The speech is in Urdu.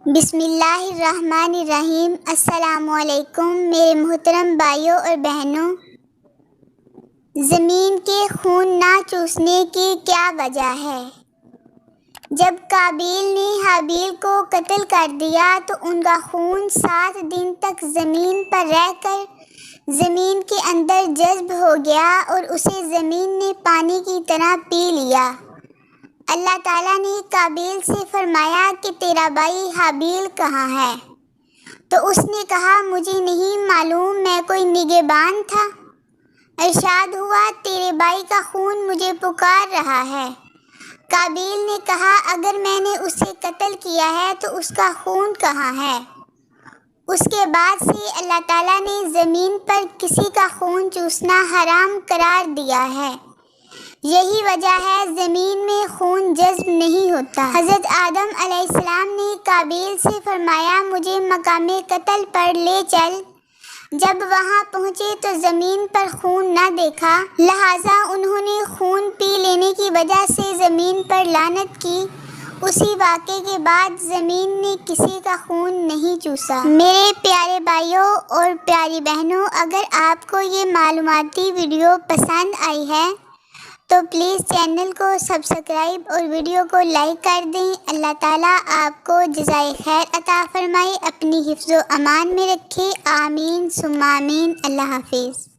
بسم اللہ الرحمن الرحیم۔ السلام علیکم میرے محترم بھائیوں اور بہنوں۔ زمین کے خون نہ چوسنے کی کیا وجہ ہے؟ جب قابیل نے حابیل کو قتل کر دیا تو ان کا خون 7 دن تک زمین پر رہ کر زمین کے اندر جذب ہو گیا اور اسے زمین نے پانی کی طرح پی لیا۔ اللہ تعالیٰ نے قابیل سے فرمایا کہ تیرا بھائی حابیل کہاں ہے؟ تو اس نے کہا مجھے نہیں معلوم، میں کوئی نگہبان تھا۔ ارشاد ہوا تیرے بھائی کا خون مجھے پکار رہا ہے۔ قابیل نے کہا اگر میں نے اسے قتل کیا ہے تو اس کا خون کہاں ہے؟ اس کے بعد سے اللہ تعالیٰ نے زمین پر کسی کا خون چوسنا حرام قرار دیا ہے۔ یہی وجہ ہے زمین میں خون جذب نہیں ہوتا۔ حضرت آدم علیہ السلام نے قابیل سے فرمایا مجھے مقام قتل پر لے چل۔ جب وہاں پہنچے تو زمین پر خون نہ دیکھا، لہٰذا انہوں نے خون پی لینے کی وجہ سے زمین پر لعنت کی۔ اسی واقعے کے بعد زمین نے کسی کا خون نہیں چوسا۔ میرے پیارے بھائیوں اور پیاری بہنوں، اگر آپ کو یہ معلوماتی ویڈیو پسند آئی ہے تو پلیز چینل کو سبسکرائب اور ویڈیو کو لائک کر دیں۔ اللہ تعالیٰ آپ کو جزائے خیر عطا فرمائے، اپنی حفظ و امان میں رکھے۔ آمین ثم آمین۔ اللہ حافظ۔